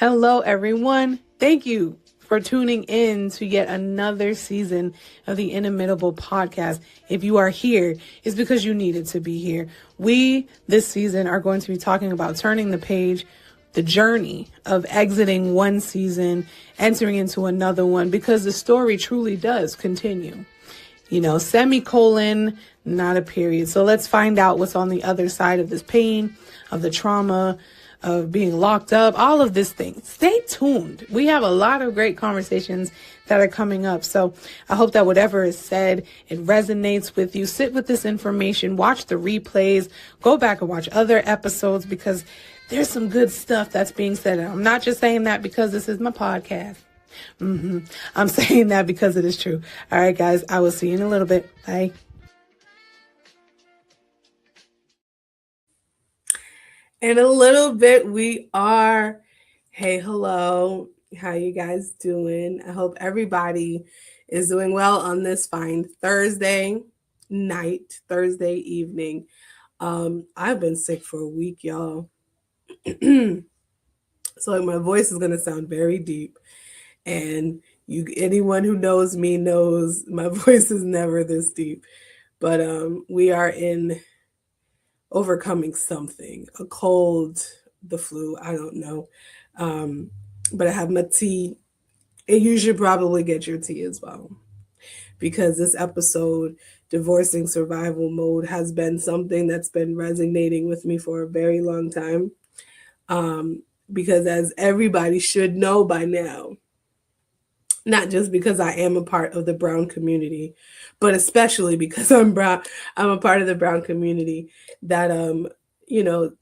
Hello, everyone. Thank you for tuning in to yet another season of the Inimitable Podcast. If you are here, it's because you needed to be here. We, this season, are going to be talking about turning the page, the journey of exiting one season, entering into another one, because the story truly does continue. Semicolon, not a period. So let's find out what's on the other side of this pain, of the trauma, of being locked up, all of this thing. Stay tuned. We have a lot of great conversations that are coming up. So I hope that whatever is said, it resonates with you. Sit with this information, watch the replays, go back and watch other episodes because there's some good stuff that's being said. And I'm not just saying that because this is my podcast. I'm saying that because it is true. All right, guys, I will see you in a little bit. Bye. In a little bit, we are. Hey, hello. How you guys doing? I hope everybody is doing well on this fine Thursday night, Thursday evening. I've been sick for a week, y'all. So my voice is going to sound very deep. And anyone who knows me knows my voice is never this deep. But we are in overcoming something, a cold, the flu, I don't know. But I have my tea, and you should probably get your tea as well. Because this episode, Divorcing Survival Mode, has been something that's been resonating with me for a very long time. Because as everybody should know by now, not just because I am a part of the brown community, but especially because I'm brown, I'm a part of the brown community, that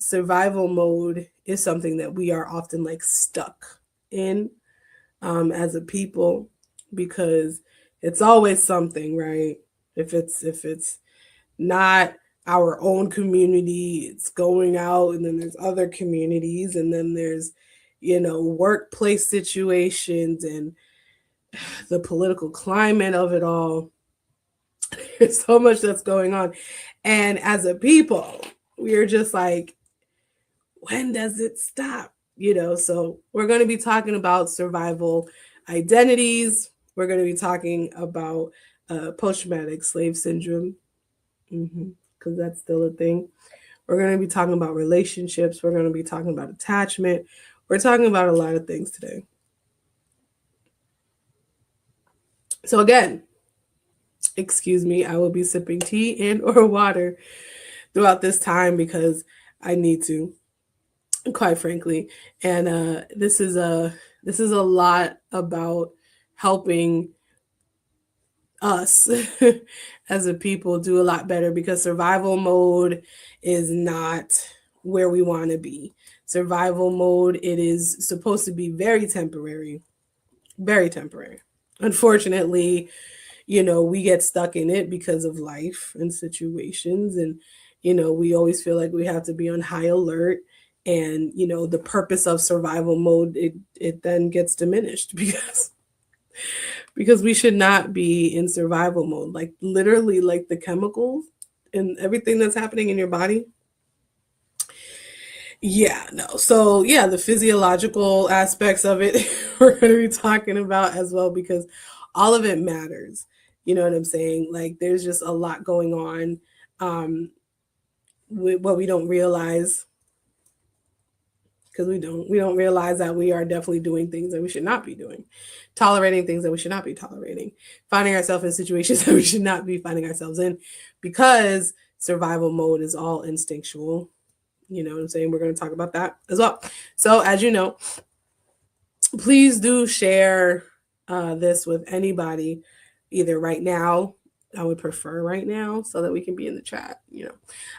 survival mode is something that we are often like stuck in as a people, because it's always something, right? If it's not our own community, it's going out, and then there's other communities, and then there's workplace situations and the political climate of it all. There's so much that's going on. And as a people, we're just like, when does it stop? So we're going to be talking about survival identities. We're going to be talking about post-traumatic slave syndrome, because that's still a thing. We're going to be talking about relationships. We're going to be talking about attachment. We're talking about a lot of things today. So again, excuse me, I will be sipping tea and or water throughout this time because I need to, quite frankly. And this is a lot about helping us as a people do a lot better, because survival mode is not where we want to be. Survival mode, it is supposed to be very temporary. Very temporary. Unfortunately, we get stuck in it because of life and situations. And, we always feel like we have to be on high alert. And, the purpose of survival mode, it then gets diminished because we should not be in survival mode. Like literally, like the chemicals and everything that's happening in your body. Yeah, no. So yeah, the physiological aspects of it we're going to be talking about as well, because all of it matters. You know what I'm saying? Like there's just a lot going on with what we don't realize, because we don't realize that we are definitely doing things that we should not be doing, tolerating things that we should not be tolerating, finding ourselves in situations that we should not be finding ourselves in, because survival mode is all instinctual. You know what I'm saying? We're going to talk about that as well. So as you know, please do share this with anybody, either right now. I would prefer right now so that we can be in the chat,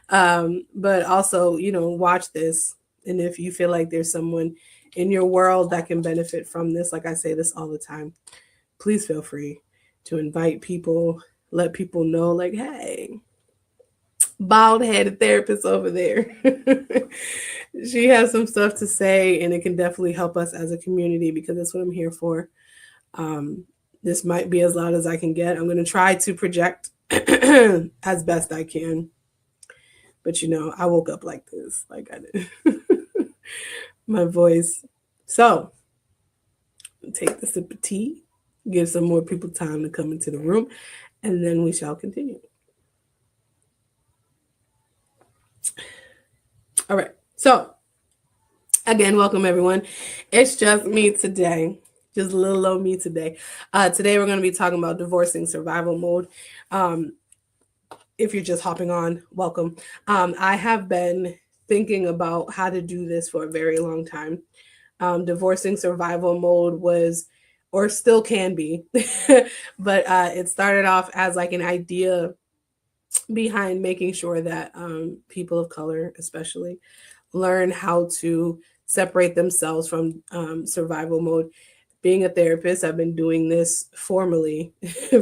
but also, watch this. And if you feel like there's someone in your world that can benefit from this, like I say this all the time, please feel free to invite people, let people know, like, hey, bald-headed therapist over there. She has some stuff to say, and it can definitely help us as a community, because that's what I'm here for. This might be as loud as I can get. I'm going to try to project as best I can. But I woke up like this, like I did. My voice So take the sip of tea, give some more people time to come into the room, and then we shall continue. All right. So again, welcome everyone. It's just me today. Just a little old me today. Today we're going to be talking about divorcing survival mode. If you're just hopping on, welcome. I have been thinking about how to do this for a very long time. Divorcing survival mode was, or still can be, but it started off as like an idea behind making sure that people of color, especially, learn how to separate themselves from survival mode. Being a therapist, I've been doing this formally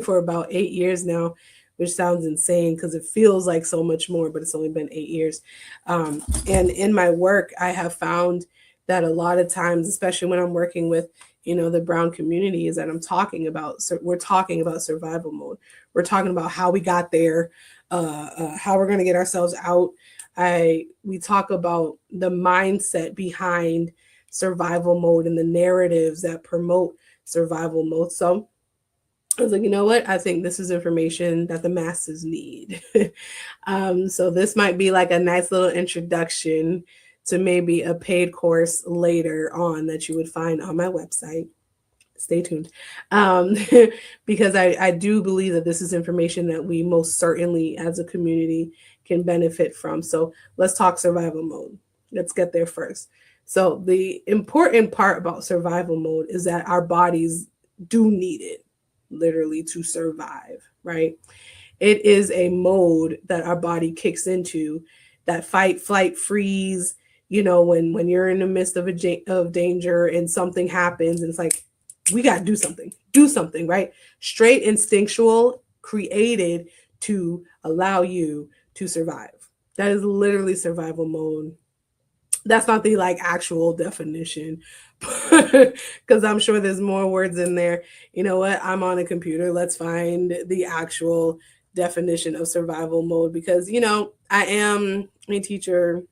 for about 8 years now, which sounds insane because it feels like so much more, but it's only been 8 years. And in my work, I have found that a lot of times, especially when I'm working with, the brown community, is that we're talking about survival mode. We're talking about how we got there, how we're going to get ourselves out. We talk about the mindset behind survival mode and the narratives that promote survival mode. So I was like, you know what? I think this is information that the masses need. So this might be like a nice little introduction to maybe a paid course later on that you would find on my website. Stay tuned. Because I do believe that this is information that we most certainly as a community can benefit from. So let's talk survival mode. Let's get there first. So the important part about survival mode is that our bodies do need it literally to survive, right? It is a mode that our body kicks into, that fight, flight, freeze. When you're in the midst of danger and something happens, and it's like, we got to do something, right? Straight instinctual, created to allow you to survive. That is literally survival mode. That's not the like actual definition, because I'm sure there's more words in there. You know what? I'm on a computer. Let's find the actual definition of survival mode, because I am a teacher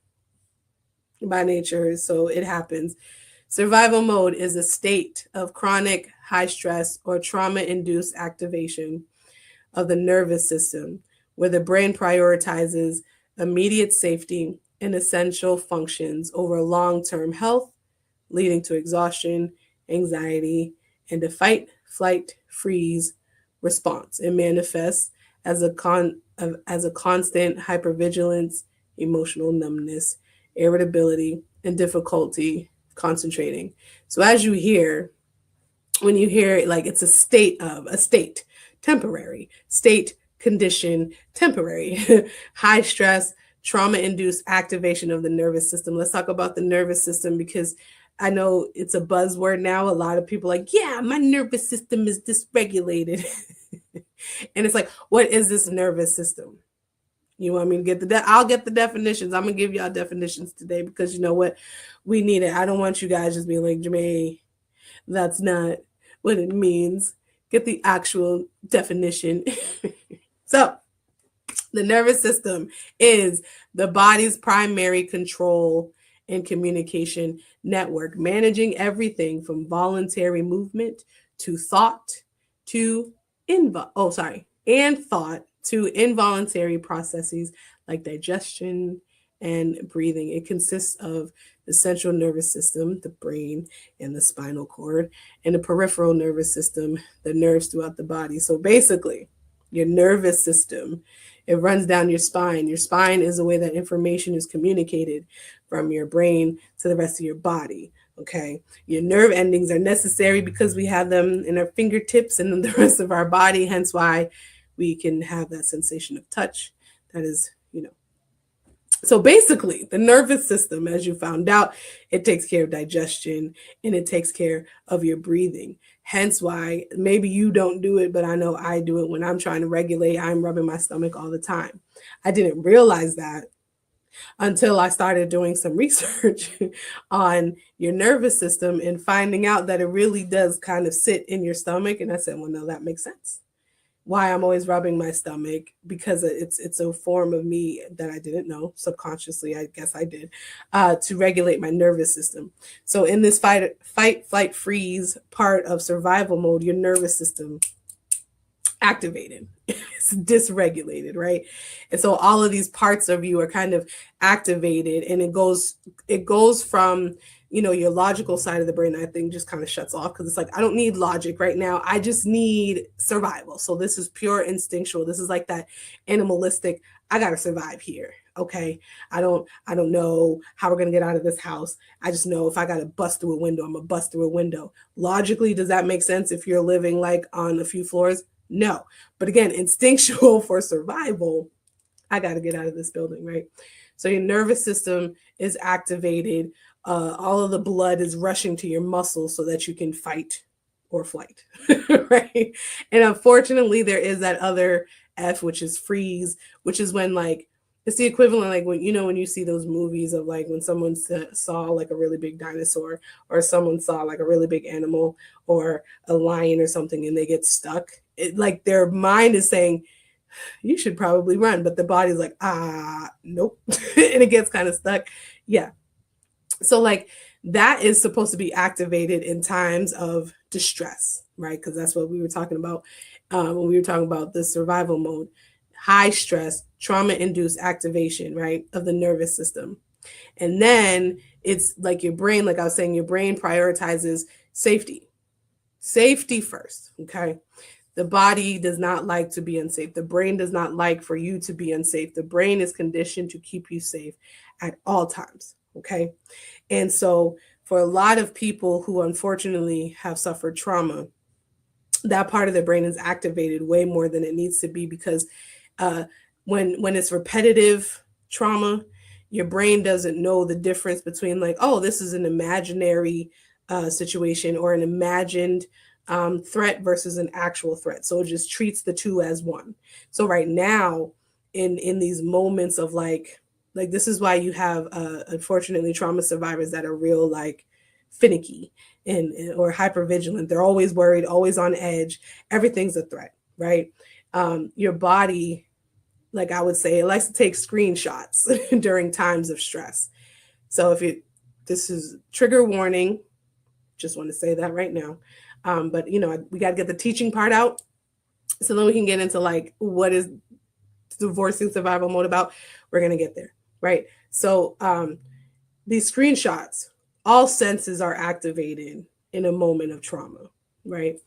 by nature, so it happens. Survival mode is a state of chronic high stress or trauma-induced activation of the nervous system where the brain prioritizes immediate safety and essential functions over long-term health, leading to exhaustion, anxiety, and a fight, flight, freeze response. It manifests as a constant hypervigilance, emotional numbness, irritability, and difficulty concentrating. So as you hear, when you hear it, like, it's a state, temporary, state, condition, temporary, high stress, trauma-induced activation of the nervous system. Let's talk about the nervous system, because I know it's a buzzword now. A lot of people are like, yeah, my nervous system is dysregulated. And it's like, what is this nervous system? You want me to get I'll get the definitions. I'm going to give y'all definitions today, because you know what? We need it. I don't want you guys just being like, Jermaine, that's not what it means. Get the actual definition. So, the nervous system is the body's primary control and communication network, managing everything from voluntary movement to thought to thought to involuntary processes like digestion and breathing. It consists of the central nervous system, the brain, and the spinal cord, and the peripheral nervous system, the nerves throughout the body. So basically, your nervous system, it runs down your spine. Your spine is the way that information is communicated from your brain to the rest of your body. Okay. Your nerve endings are necessary because we have them in our fingertips and in the rest of our body, hence why we can have that sensation of touch. That is, so basically, the nervous system, as you found out, it takes care of digestion and it takes care of your breathing. Hence why maybe you don't do it, but I know I do it when I'm trying to regulate. I'm rubbing my stomach all the time. I didn't realize that until I started doing some research on your nervous system and finding out that it really does kind of sit in your stomach. And I said, well, no, that makes sense. why I'm always rubbing my stomach, because it's a form of me that I didn't know subconsciously. I guess I did, to regulate my nervous system. So in this fight, flight, freeze part of survival mode, your nervous system activated. It's dysregulated, right? And so all of these parts of you are kind of activated, and it goes from, your logical side of the brain, I think, just kind of shuts off, because it's like, I don't need logic right now. I just need survival. So this is pure instinctual. This is like that animalistic, I got to survive here. Okay. I don't know how we're going to get out of this house. I just know if I got to bust through a window, I'm going to bust through a window. Logically, does that make sense if you're living like on a few floors? No. But again, instinctual for survival, I got to get out of this building, right? So your nervous system is activated. All of the blood is rushing to your muscles so that you can fight or flight, right? And unfortunately, there is that other F, which is freeze, which is when, like, it's the equivalent, like when you see those movies of, like, when someone saw like a really big dinosaur, or someone saw like a really big animal or a lion or something, and they get stuck. Like their mind is saying, you should probably run, but the body's like, nope. And it gets kind of stuck. Yeah. So like that is supposed to be activated in times of distress, right? Because that's what we were talking about when we were talking about the survival mode. High stress, trauma-induced activation, right, of the nervous system. And then it's like your brain, like I was saying, your brain prioritizes safety. Safety first, okay? The body does not like to be unsafe. The brain does not like for you to be unsafe. The brain is conditioned to keep you safe at all times, okay? And so for a lot of people who unfortunately have suffered trauma, that part of the brain is activated way more than it needs to be, because when it's repetitive trauma, your brain doesn't know the difference between, like, oh, this is an imaginary situation or an imagined threat versus an actual threat. So it just treats the two as one. So right now, in these moments of like this is why you have unfortunately trauma survivors that are real, like, finicky and or hyper vigilant. They're always worried, always on edge. Everything's a threat, right? Your body, like I would say, it likes to take screenshots during times of stress. So this is trigger warning. Just want to say that right now. But we got to get the teaching part out, so then we can get into like what is divorcing survival mode about. We're gonna get there, right? So these screenshots, all senses are activated in a moment of trauma, right?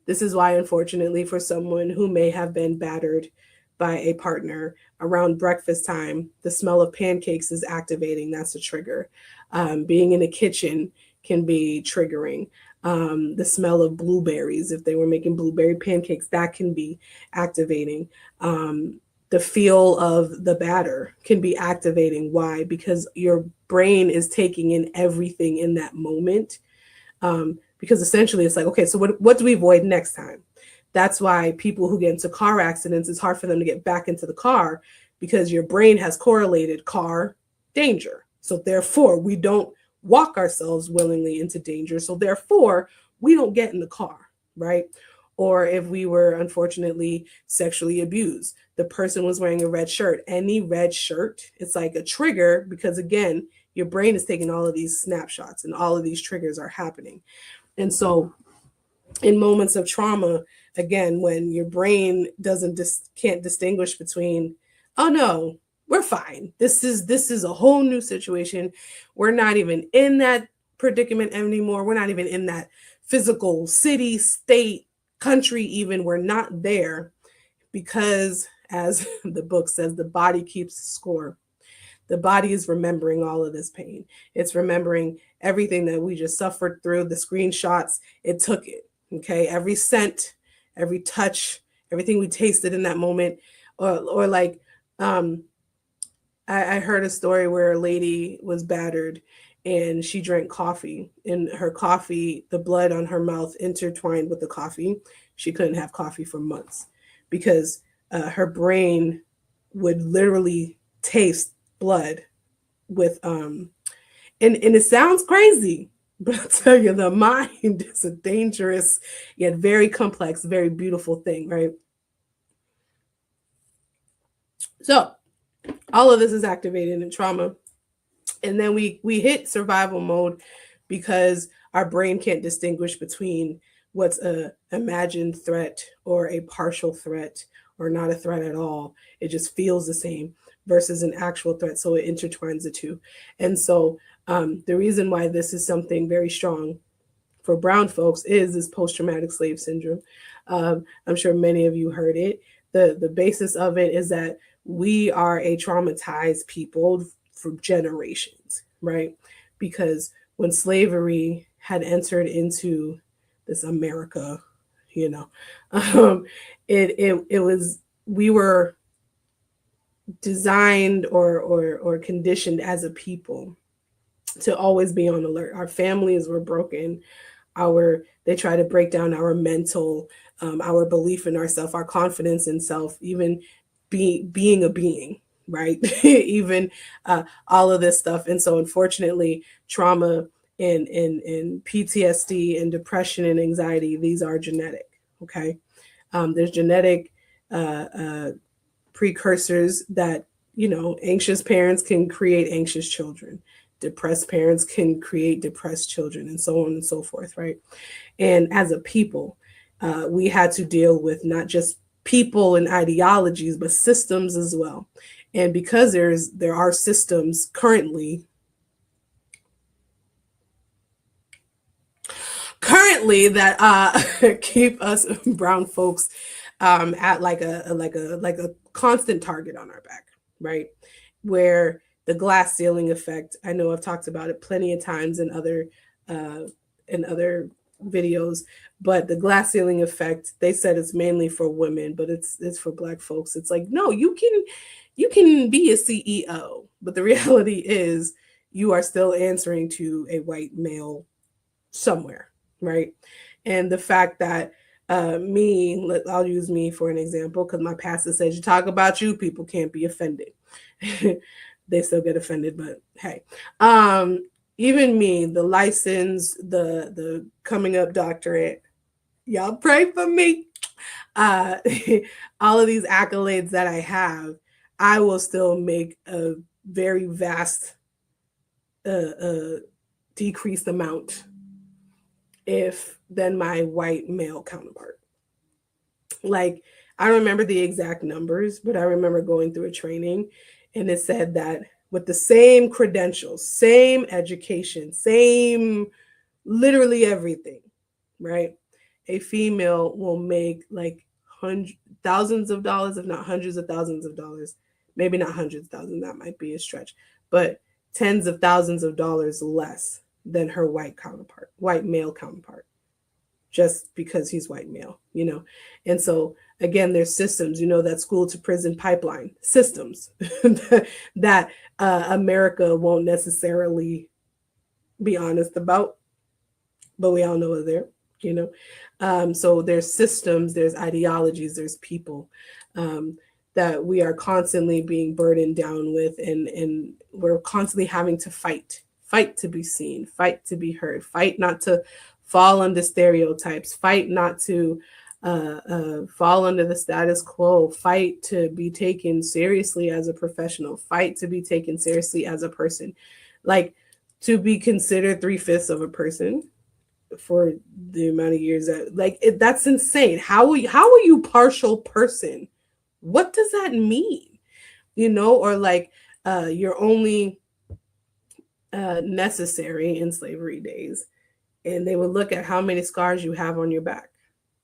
This is why, unfortunately, for someone who may have been battered by a partner around breakfast time, the smell of pancakes is activating. That's a trigger. Being in the kitchen can be triggering. The smell of blueberries, if they were making blueberry pancakes, that can be activating. The feel of the batter can be activating. Why? Because your brain is taking in everything in that moment. Because essentially it's like, okay, so what do we avoid next time? That's why people who get into car accidents, it's hard for them to get back into the car, because your brain has correlated car danger. So therefore, we don't walk ourselves willingly into danger. So therefore, we don't get in the car, right? Or if we were unfortunately sexually abused, the person was wearing a red shirt. Any red shirt, it's like a trigger, because again, your brain is taking all of these snapshots and all of these triggers are happening. And so in moments of trauma, again, when your brain can't distinguish between, oh no, we're fine. This is a whole new situation. We're not even in that predicament anymore. We're not even in that physical city, state, country even. We're not there, because as the book says, the body keeps score. The body is remembering all of this pain. It's remembering everything that we just suffered through, the screenshots. It took it. Okay. Every scent, every touch, everything we tasted in that moment. Or like, I heard a story where a lady was battered and she drank coffee, and her coffee, the blood on her mouth intertwined with the coffee. She couldn't have coffee for months because her brain would literally taste blood with and it sounds crazy, but I'll tell you, the mind is a dangerous yet very complex, very beautiful thing, right? So all of this is activated in trauma. And then we hit survival mode because our brain can't distinguish between what's a imagined threat or a partial threat or not a threat at all. It just feels the same versus an actual threat. So it intertwines the two. And so the reason why this is something very strong for brown folks is this post-traumatic slave syndrome. I'm sure many of you heard it. The basis of it is that we are a traumatized people for generations, right? Because when slavery had entered into this America, you know, it was, we were designed or conditioned as a people to always be on alert. Our families were broken. They try to break down our mental, our belief in ourself, our confidence in self, even being a being, right? Even all of this stuff. And so unfortunately, trauma and PTSD and depression and anxiety, these are genetic. Okay. There's genetic precursors that, anxious parents can create anxious children. Depressed parents can create depressed children, and so on and so forth, right? And as a people, we had to deal with not just people and ideologies, but systems as well. And because there are systems currently that keep us brown folks at like a constant target on our back, right? Where the glass ceiling effect, I know I've talked about it plenty of times uh, in other videos, but the glass ceiling effect, they said it's mainly for women, but it's for black folks. It's like, no, you can be a CEO, but the reality is you are still answering to a white male somewhere, right? And the fact that I'll use me for an example because my pastor says you talk about you, people can't be offended. They still get offended, but hey, even me, the license, the coming up doctorate, y'all pray for me. Uh, all of these accolades that I have, I will still make a very vast decreased amount if than my white male counterpart. Like, I don't remember the exact numbers, but I remember going through a training and it said that with the same credentials, same education, same literally everything, right? A female will make like thousands of dollars, if not hundreds of thousands of dollars. Maybe not hundreds of thousands, that might be a stretch, but tens of thousands of dollars less than her white male counterpart, just because he's white male. And so again, there's systems, that school to prison pipeline systems that America won't necessarily be honest about, but we all know are there. So there's systems, there's ideologies, there's people that we are constantly being burdened down with, and we're constantly having to fight to be seen, fight to be heard, fight not to fall under stereotypes, fight not to fall under the status quo, fight to be taken seriously as a professional, fight to be taken seriously as a person, like to be considered 3/5 of a person for the amount of years that's insane. How are you partial person? What does that mean? Or like you're only necessary in slavery days, and they would look at how many scars you have on your back.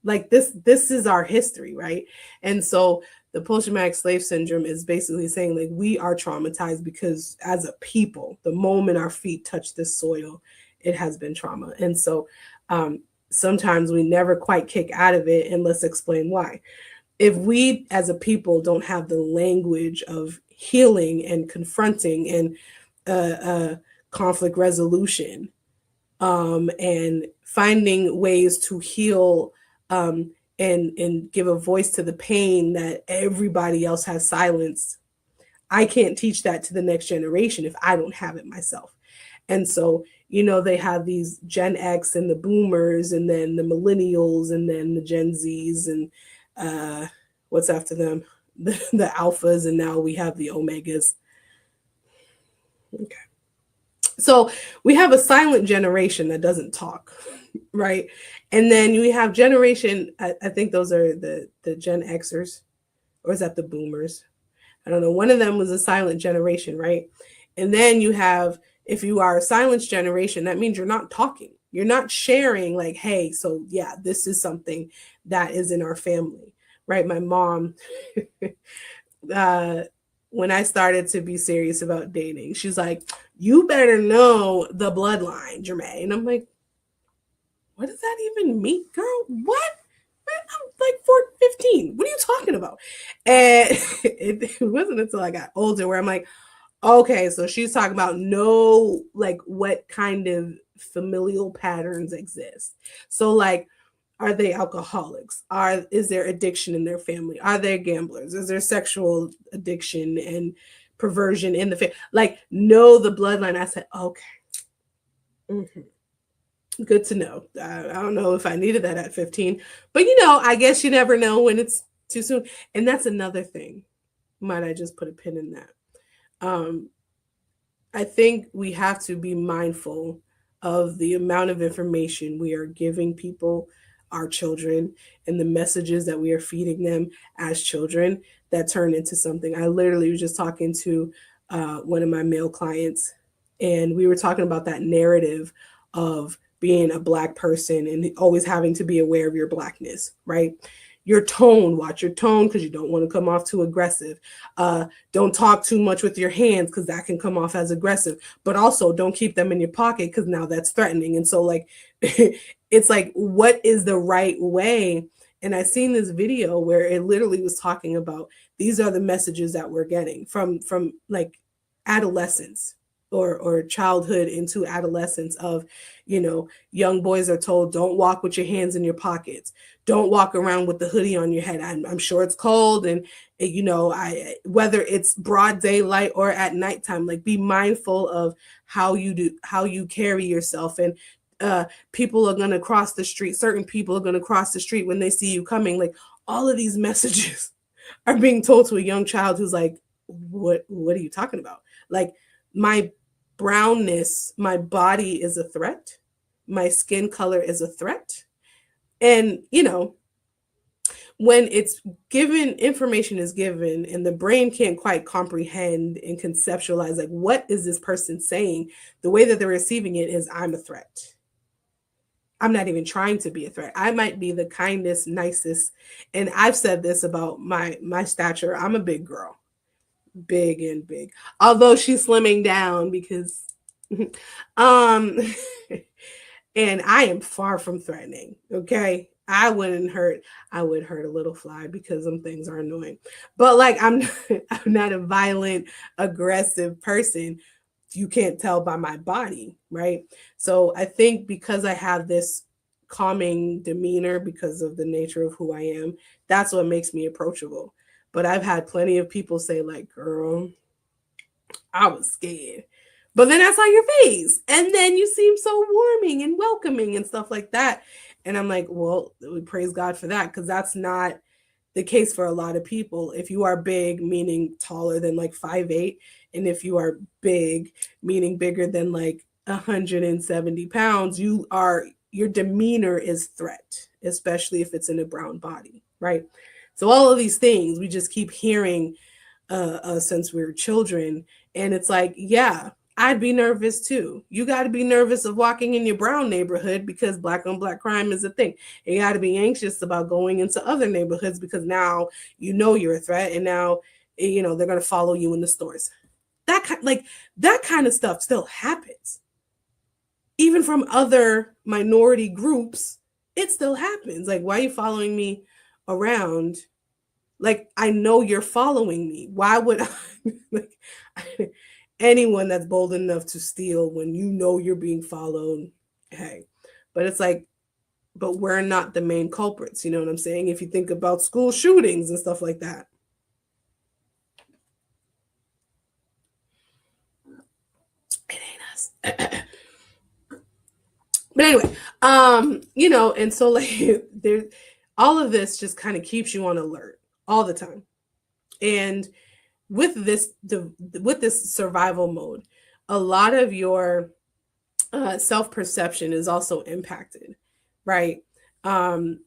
Like this is our history, right? And so the post-traumatic slave syndrome is basically saying like we are traumatized because as a people, the moment our feet touch this soil, it has been trauma. And so sometimes we never quite kick out of it, and let's explain why. If we as a people don't have the language of healing and confronting and conflict resolution, and finding ways to heal, and give a voice to the pain that everybody else has silenced, I can't teach that to the next generation if I don't have it myself. And so, they have these Gen X and the boomers, and then the millennials, and then the Gen Zs, and what's after them? the alphas, and now we have the omegas. Okay. So we have a silent generation that doesn't talk, right? And then we have generation, I think those are the Gen Xers, or is that the boomers? I don't know. One of them was a silent generation, right? And then you have, if you are a silence generation, that means you're not talking. You're not sharing, like, hey, so yeah, this is something that is in our family, right? My mom, uh, when I started to be serious about dating, she's like, you better know the bloodline, Jermaine. And I'm like, what does that even mean, girl? What? I'm like 15. What are you talking about? And it wasn't until I got older where I'm like, okay, so she's talking about know like what kind of familial patterns exist. So like, are they alcoholics? Is there addiction in their family? Are they gamblers? Is there sexual addiction and perversion in the family? Like, know the bloodline. I said, okay. Mm-hmm. Good to know. I don't know if I needed that at 15, but I guess you never know when it's too soon. And that's another thing. Might I just put a pin in that? I think we have to be mindful of the amount of information we are giving people, our children, and the messages that we are feeding them as children that turn into something. I literally was just talking to one of my male clients, and we were talking about that narrative of being a Black person and always having to be aware of your Blackness, right? Your tone, watch your tone because you don't want to come off too aggressive. Don't talk too much with your hands because that can come off as aggressive, but also don't keep them in your pocket because now that's threatening. And so like, it's like, what is the right way? And I seen this video where it literally was talking about these are the messages that we're getting from like adolescence or childhood into adolescence of, young boys are told, don't walk with your hands in your pockets. Don't walk around with the hoodie on your head. I'm sure it's cold. And, whether it's broad daylight or at nighttime, like be mindful of how you carry yourself. And people are going to cross the street. Certain people are going to cross the street when they see you coming. Like all of these messages are being told to a young child who's like, what are you talking about? Like my brownness, my body is a threat. My skin color is a threat. And, when it's given, information is given and the brain can't quite comprehend and conceptualize, like, what is this person saying? The way that they're receiving it is, I'm a threat. I'm not even trying to be a threat. I might be the kindest, nicest. And I've said this about my stature. I'm a big girl, big and big. Although she's slimming down because, um, and I am far from threatening. Okay. I would hurt a little fly because some things are annoying. But like I'm not a violent, aggressive person. You can't tell by my body, right? So I think because I have this calming demeanor because of the nature of who I am, that's what makes me approachable. But I've had plenty of people say, like, girl, I was scared. But then I saw your face, and then you seem so warming and welcoming and stuff like that. And I'm like, well, we praise God for that, because that's not the case for a lot of people. If you are big, meaning taller than like 5'8", and if you are big, meaning bigger than like 170 pounds, your demeanor is threat, especially if it's in a brown body, right? So all of these things we just keep hearing since we were children. And it's like, yeah, I'd be nervous too. You got to be nervous of walking in your brown neighborhood because Black on Black crime is a thing. You got to be anxious about going into other neighborhoods because now you're a threat, and now they're going to follow you in the stores. That kind of stuff still happens. Even from other minority groups, it still happens. Like, why are you following me around? Like, I know you're following me. Why would I, like, anyone that's bold enough to steal when you know you're being followed? Hey, but it's like, but we're not the main culprits. You know what I'm saying? If you think about school shootings and stuff like that. It ain't us. But anyway, and so like there's all of this just kind of keeps you on alert all the time. And with this survival mode, a lot of your self-perception is also impacted, right? Um,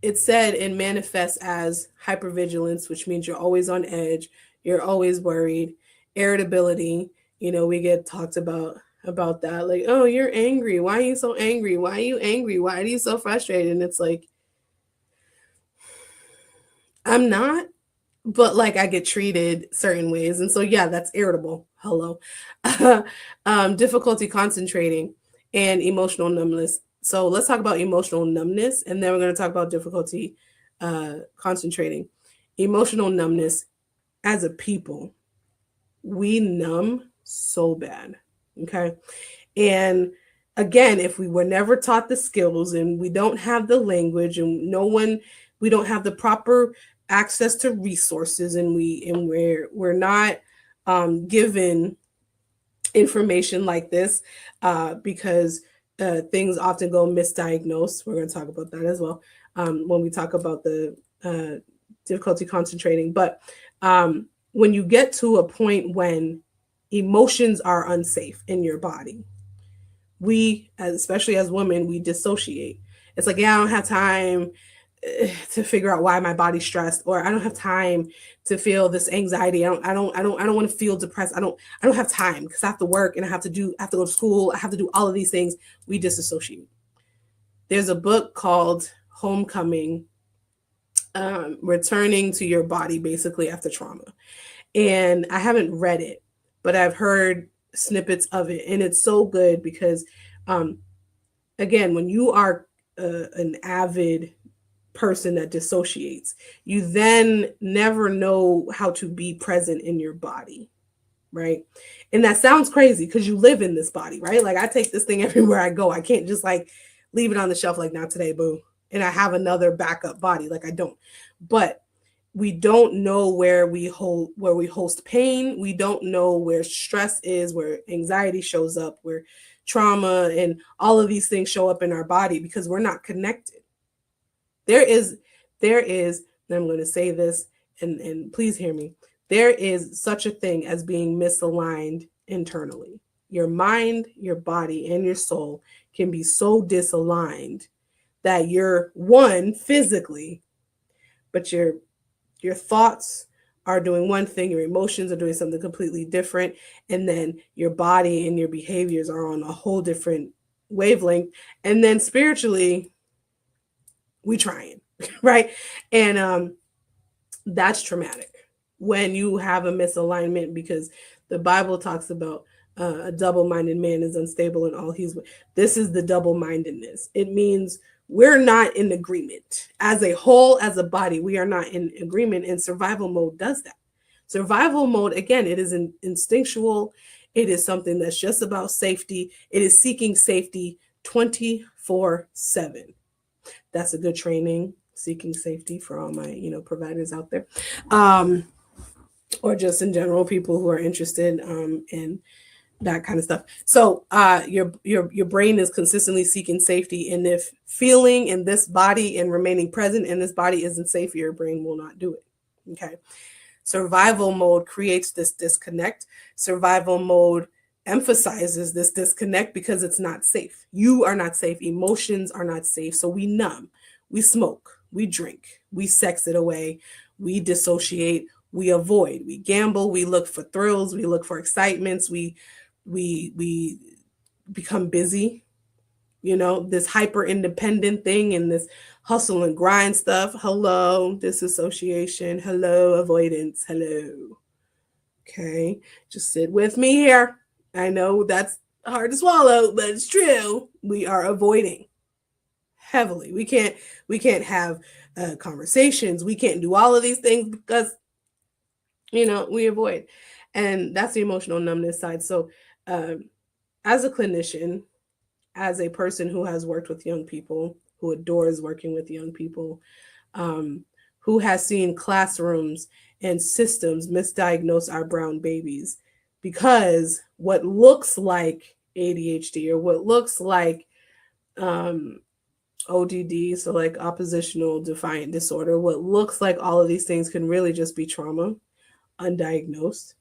it said and manifests as hypervigilance, which means you're always on edge, you're always worried. Irritability, we get talked about that, like, oh, you're angry. Why are you so angry? Why are you angry? Why are you so frustrated? And it's like, I'm not, but like I get treated certain ways. And so, yeah, that's irritable. Hello. Difficulty concentrating and emotional numbness. So let's talk about emotional numbness, and then we're going to talk about difficulty concentrating. Emotional numbness, as a people, we numb so bad. Okay. And again, if we were never taught the skills and we don't have the language and we don't have the proper access to resources, and we're not given information like this, because things often go misdiagnosed. We're going to talk about that as well when we talk about the difficulty concentrating. But when you get to a point when emotions are unsafe in your body, we, especially as women, we dissociate. It's like, yeah, I don't have time to figure out why my body's stressed, or I don't have time to feel this anxiety. I don't want to feel depressed. I don't have time because I have to work and I have to go to school. I have to do all of these things. We disassociate. There's a book called Homecoming, returning to your body basically after trauma. And I haven't read it, but I've heard snippets of it, and it's so good because again, when you are an avid person that dissociates, you then never know how to be present in your body, right? And that sounds crazy because you live in this body, right? Like, I take this thing everywhere I go. I can't just like leave it on the shelf like, not today, boo, and I have another backup body. Like, I don't. But we don't know where we host pain. We don't know where stress is, where anxiety shows up, where trauma and all of these things show up in our body, because we're not connected. There is, and I'm going to say this, and please hear me. There is such a thing as being misaligned internally. Your mind, your body, and your soul can be so disaligned that you're one physically, but your thoughts are doing one thing, your emotions are doing something completely different, and then your body and your behaviors are on a whole different wavelength. And then spiritually, we trying, right? And that's traumatic when you have a misalignment, because the Bible talks about a double-minded man is unstable in all he's. This is the double-mindedness. It means we're not in agreement as a whole, as a body. We are not in agreement, and survival mode does that. Survival mode, again, it is instinctual. It is something that's just about safety. It is seeking safety 24/7. That's a good training, seeking safety, for all my providers out there, or just in general people who are interested in that kind of stuff. So your brain is consistently seeking safety, and if feeling in this body and remaining present in this body isn't safe, your brain will not do it. Okay. Survival mode creates this disconnect. Survival mode emphasizes this disconnect because it's not safe. You are not safe. Emotions are not safe. So we numb, we smoke, we drink, we sex it away, we dissociate, we avoid, we gamble, we look for thrills, we look for excitements, we become busy, this hyper independent thing and this hustle and grind stuff. Hello, disassociation. Hello, avoidance. Hello. Okay, just sit with me here. I know that's hard to swallow, but it's true. We are avoiding heavily. We can't have conversations. We can't do all of these things because we avoid, and that's the emotional numbness side. So as a clinician, as a person who has worked with young people, who adores working with young people, who has seen classrooms and systems misdiagnose our brown babies, because what looks like ADHD or what looks like ODD, so like oppositional defiant disorder. What looks like all of these things can really just be trauma, undiagnosed,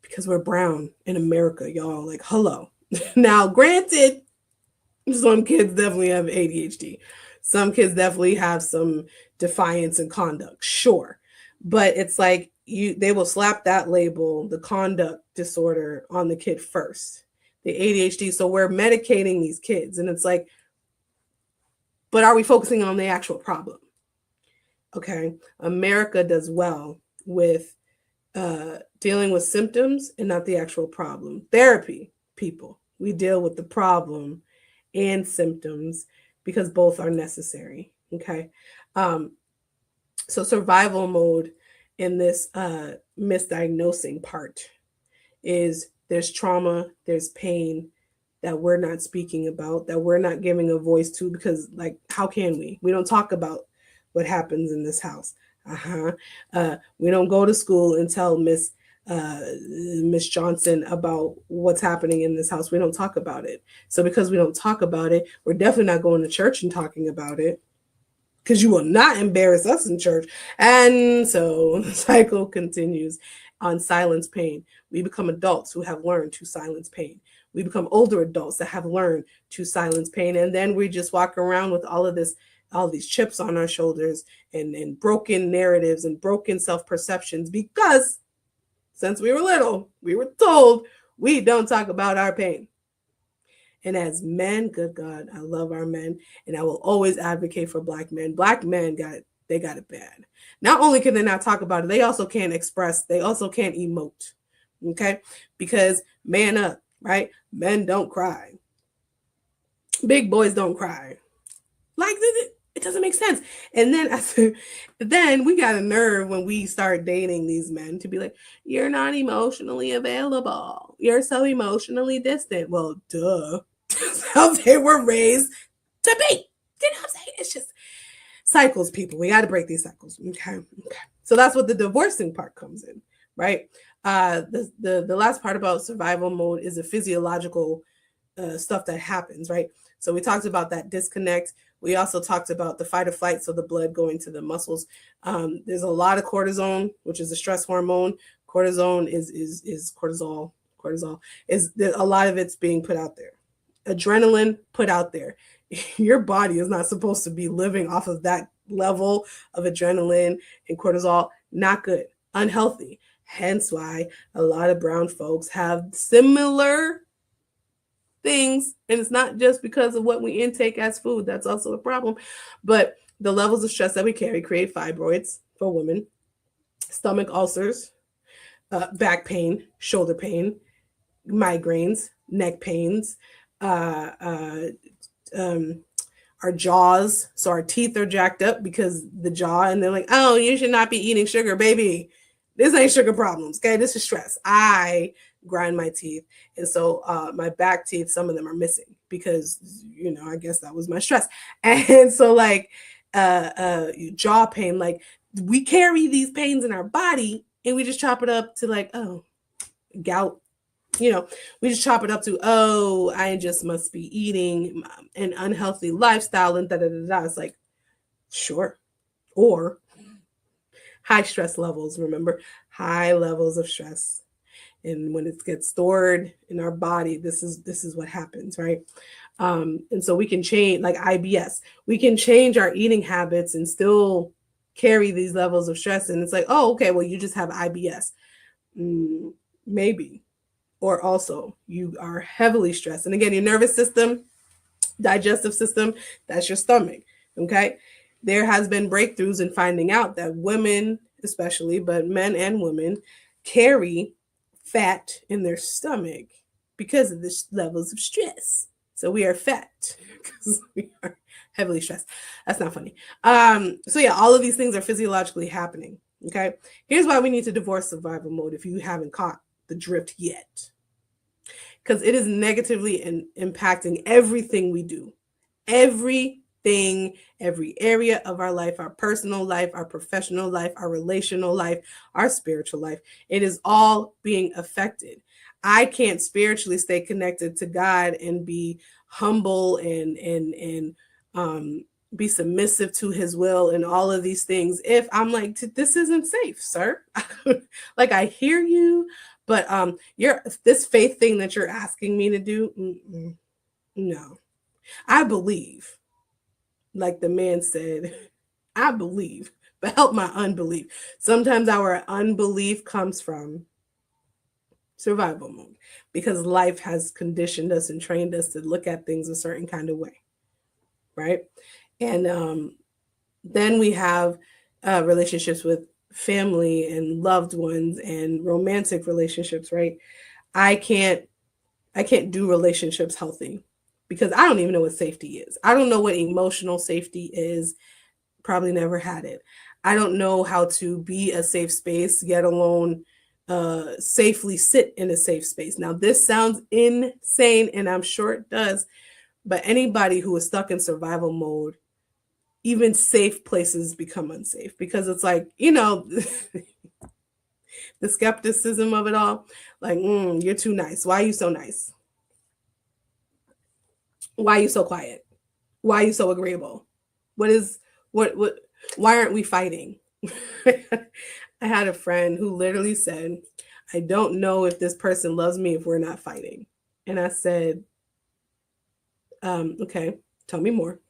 because we're brown in America, y'all. Like, hello. Now, granted, some kids definitely have ADHD. Some kids definitely have some defiance and conduct, sure. But it's like they will slap that label, the conduct disorder, on the kid first, the ADHD. So we're medicating these kids. And it's like, but are we focusing on the actual problem? Okay. America does well with dealing with symptoms and not the actual problem. Therapy, people, we deal with the problem and symptoms because both are necessary. Okay. So survival mode in this misdiagnosing part is there's trauma, there's pain that we're not speaking about, that we're not giving a voice to, because like, how can we? We don't talk about what happens in this house. We don't go to school and tell Miss Johnson about what's happening in this house. We don't talk about it. So because we don't talk about it, we're definitely not going to church and talking about it, because you will not embarrass us in church. And so the cycle continues on silence pain. We become adults who have learned to silence pain. We become older adults that have learned to silence pain. And then we just walk around with all these chips on our shoulders and broken narratives and broken self-perceptions, because since we were little, we were told we don't talk about our pain. And as men, good God, I love our men, and I will always advocate for Black men. Black men got it bad. Not only can they not talk about it, they also can't express, they also can't emote. Okay? Because man up, right? Men don't cry. Big boys don't cry. Like, it doesn't make sense. And then we got a nerve when we start dating these men to be like, you're not emotionally available. You're so emotionally distant. Well, duh. That's how they were raised to be. You know what I'm saying? It's just cycles, people. We got to break these cycles. Okay. So that's what the divorcing part comes in, right? The last part about survival mode is the physiological stuff that happens, right? So we talked about that disconnect. We also talked about the fight or flight, so the blood going to the muscles. There's a lot of cortisone, which is a stress hormone. Cortisone is cortisol. Cortisol is a lot of it's being put out there. Adrenaline put out there. Your body is not supposed to be living off of that level of adrenaline and cortisol. Not good, unhealthy. Hence why a lot of brown folks have similar things, and it's not just because of what we intake as food. That's also a problem. But the levels of stress that we carry create fibroids for women, stomach ulcers, back pain, shoulder pain, migraines, neck pains, our jaws. So our teeth are jacked up because the jaw, and they're like, oh, you should not be eating sugar, baby. This ain't sugar problems. Okay. This is stress. I grind my teeth. And so my back teeth, some of them are missing because, I guess that was my stress. And so like jaw pain, like we carry these pains in our body and we just chop it up to like, oh, gout. We just chop it up to, oh, I just must be eating an unhealthy lifestyle and da-da-da-da. It's like, sure. Or high stress levels, remember, high levels of stress. And when it gets stored in our body, this is what happens, right? And so we can change, like IBS, we can change our eating habits and still carry these levels of stress. And it's like, oh, okay, well, you just have IBS. Maybe. Or also you are heavily stressed. And again, your nervous system, digestive system, that's your stomach. Okay. There has been breakthroughs in finding out that women, especially, but men and women carry fat in their stomach because of the levels of stress. So we are fat because we are heavily stressed. That's not funny. So yeah, all of these things are physiologically happening. Okay. Here's why we need to divorce survival mode if you haven't caught the drift yet. Because it is negatively impacting everything we do. Everything, every area of our life, our personal life, our professional life, our relational life, our spiritual life. It is all being affected. I can't spiritually stay connected to God and be humble and be submissive to his will and all of these things if I'm like, this isn't safe, sir? Like, I hear you, but this faith thing that you're asking me to do, no. I believe, like the man said, I believe, but help my unbelief. Sometimes our unbelief comes from survival mode because life has conditioned us and trained us to look at things a certain kind of way, right? And then we have relationships with family and loved ones and romantic relationships, right? I can't do relationships healthy because I don't even know what safety is. I don't know what emotional safety is. Probably never had it. I don't know how to be a safe space, yet alone safely sit in a safe space. Now, this sounds insane, and I'm sure it does, but anybody who is stuck in survival mode, even safe places become unsafe because it's like, the skepticism of it all. Like, you're too nice. Why are you so nice? Why are you so quiet? Why are you so agreeable? What why aren't we fighting? I had a friend who literally said, I don't know if this person loves me if we're not fighting. And I said, okay, tell me more.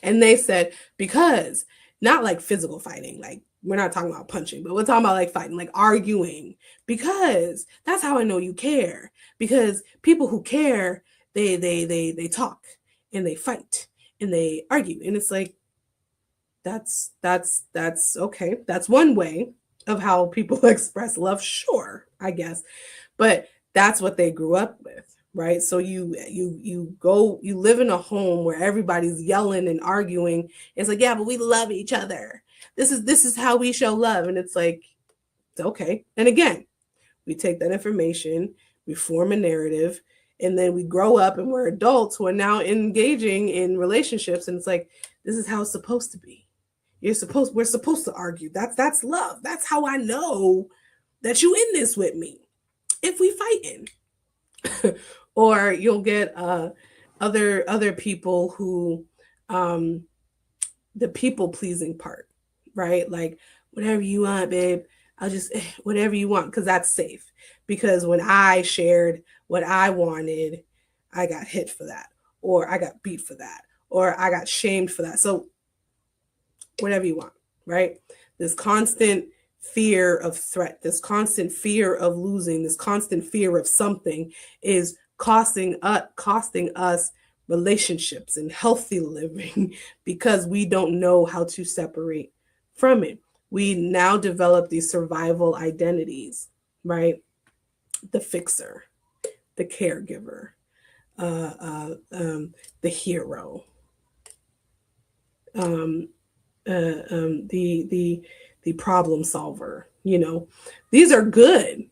And they said, because not like physical fighting, like we're not talking about punching, but we're talking about like fighting, like arguing, because that's how I know you care. Because people who care, they talk and they fight and they argue. And it's like, that's okay. That's one way of how people express love, sure, I guess. But that's what they grew up with, right? So you live in a home where everybody's yelling and arguing. It's like, yeah, but we love each other. This is how we show love. And it's like, okay. And again, we take that information, we form a narrative, and then we grow up and we're adults who are now engaging in relationships. And it's like, this is how it's supposed to be. We're supposed to argue. That's love. That's how I know that you in this with me. If we fighting. Or you'll get other people who the people pleasing part, right? Like, whatever you want, babe. I'll just whatever you want, because that's safe. Because when I shared what I wanted, I got hit for that, or I got beat for that, or I got shamed for that. So whatever you want, right? This constant fear of threat, this constant fear of losing, this constant fear of something is costing us relationships and healthy living because we don't know how to separate from it. We now develop these survival identities, right? The fixer, the caregiver, the hero, the problem solver. These are good.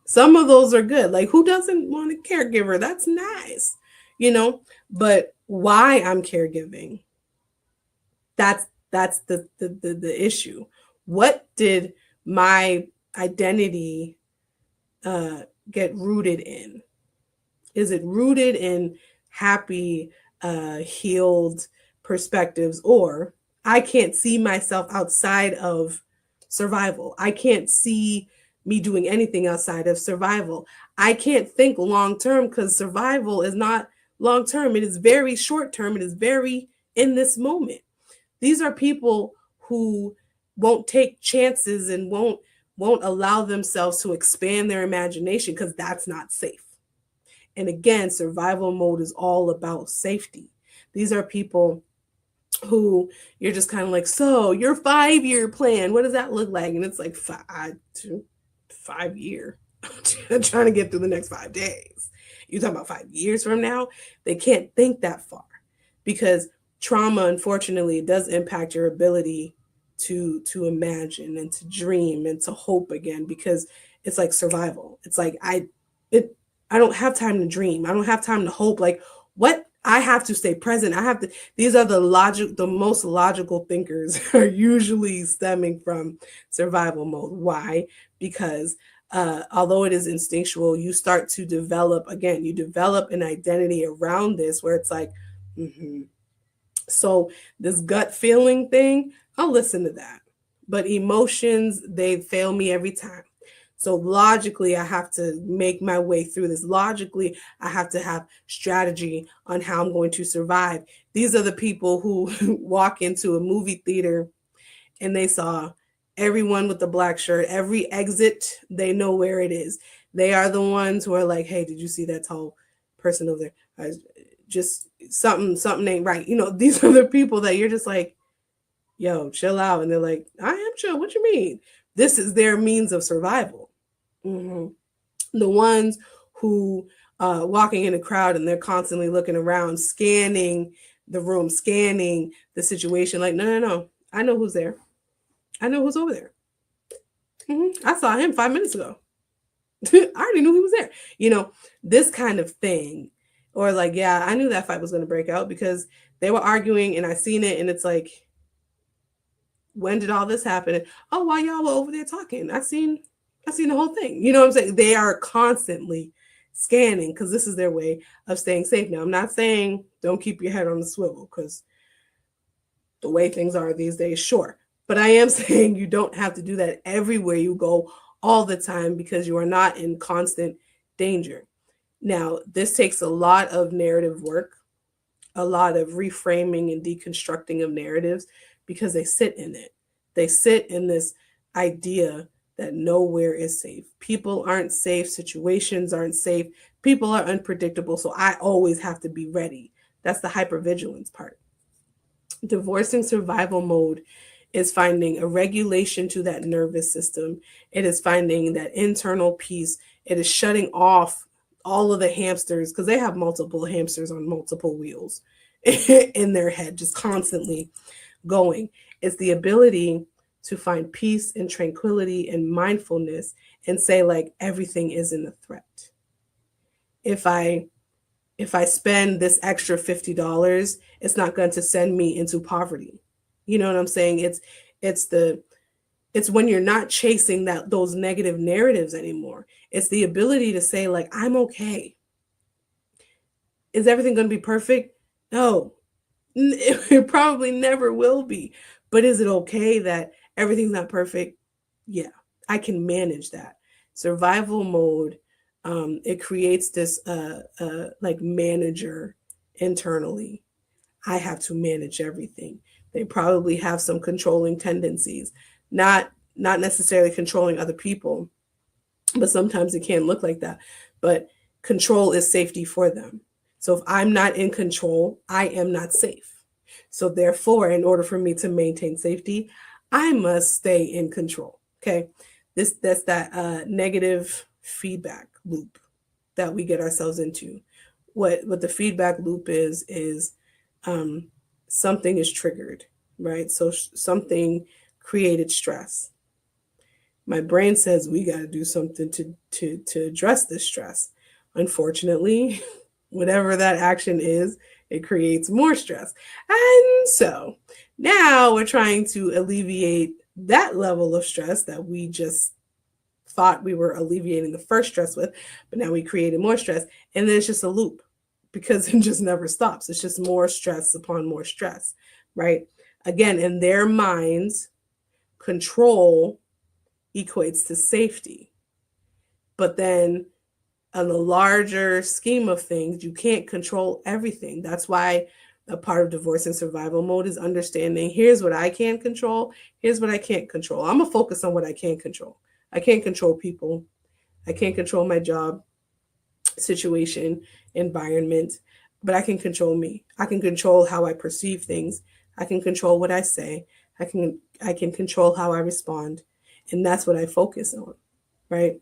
Some of those are good. Like, who doesn't want a caregiver? That's nice, But why I'm caregiving? That's the issue. What did my identity get rooted in? Is it rooted in happy, healed perspectives, or I can't see myself outside of survival? I can't see me doing anything outside of survival. I can't think long term because survival is not long term. It is very short term. It is very in this moment. These are people who won't take chances and won't allow themselves to expand their imagination because that's not safe. And again, survival mode is all about safety. These are people who you're just kind of like, so your 5-year plan, what does that look like? And it's like 5 year. I'm trying to get through the next 5 days. You're talking about 5 years from now? They can't think that far because trauma, unfortunately, does impact your ability to imagine and to dream and to hope again, because it's like survival. It's like I don't have time to dream. I don't have time to hope. Like, what? I have to stay present. These are the most logical thinkers are usually stemming from survival mode. Why? Because although it is instinctual, you start to develop an identity around this where it's like, So this gut feeling thing, I'll listen to that. But emotions, they fail me every time. So logically, I have to make my way through this. Logically, I have to have strategy on how I'm going to survive. These are the people who walk into a movie theater and they saw everyone with the black shirt, every exit, they know where it is. They are the ones who are like, hey, did you see that tall person over there? Just something ain't right. These are the people that you're just like, yo, chill out. And they're like, I am chill. What you mean? This is their means of survival. Mm-hmm. The ones who walking in a crowd and they're constantly looking around, scanning the room, scanning the situation. Like, no. I know who's there. I know who's over there. Mm-hmm. I saw him 5 minutes ago. I already knew he was there. This kind of thing. Or like, yeah, I knew that fight was going to break out because they were arguing and I seen it. And it's like, when did all this happen? Oh, while y'all were over there talking, I seen the whole thing. You know what I'm saying? They are constantly scanning because this is their way of staying safe. Now, I'm not saying don't keep your head on the swivel because the way things are these days, sure. But I am saying you don't have to do that everywhere you go all the time because you are not in constant danger. Now, this takes a lot of narrative work, a lot of reframing and deconstructing of narratives because they sit in it. They sit in this idea that nowhere is safe. People aren't safe. Situations aren't safe. People are unpredictable. So I always have to be ready. That's the hypervigilance part. Divorcing survival mode is finding a regulation to that nervous system. It is finding that internal peace. It is shutting off all of the hamsters because they have multiple hamsters on multiple wheels in their head, just constantly going. It's the ability to find peace and tranquility and mindfulness and say, like, everything isn't a threat. If I spend this extra $50, it's not going to send me into poverty. You know what I'm saying? It's when you're not chasing those negative narratives anymore. It's the ability to say, like, I'm okay. Is everything going to be perfect? No. It probably never will be. But is it okay that everything's not perfect? Yeah, I can manage that. Survival mode, it creates this like manager internally. I have to manage everything. They probably have some controlling tendencies, not necessarily controlling other people, but sometimes it can look like that. But control is safety for them. So if I'm not in control, I am not safe. So therefore, in order for me to maintain safety, I must stay in control. Okay. That's that negative feedback loop that we get ourselves into. What the feedback loop is something is triggered, right? So something created stress. My brain says we got to do something to address this stress. Unfortunately, whatever that action is, it creates more stress. And so now we're trying to alleviate that level of stress that we just thought we were alleviating the first stress with, but now we created more stress. And then it's just a loop because it just never stops. It's just more stress upon more stress, right? Again, in their minds, control equates to safety. But then on the larger scheme of things, you can't control everything. That's why a part of divorce and survival mode is understanding here's what I can control, here's what I can't control. I'm going to focus on what I can control. I can't control people. I can't control my job situation, environment, but I can control me. I can control how I perceive things. I can control what I say. I can control how I respond. And that's what I focus on, right?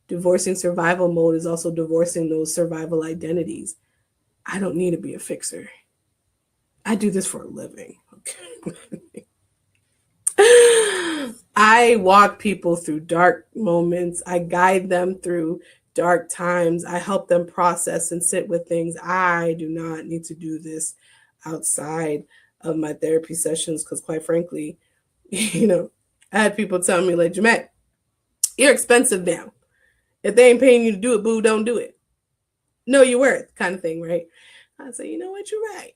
Divorcing survival mode is also divorcing those survival identities. I don't need to be a fixer. I do this for a living. Okay. I walk people through dark moments. I guide them through dark times. I help them process and sit with things. I do not need to do this outside of my therapy sessions because, quite frankly, I had people tell me, like, Jamette, you're expensive now. If they ain't paying you to do it, boo, don't do it. Know your worth, kind of thing, right? I say, you know what, you're right.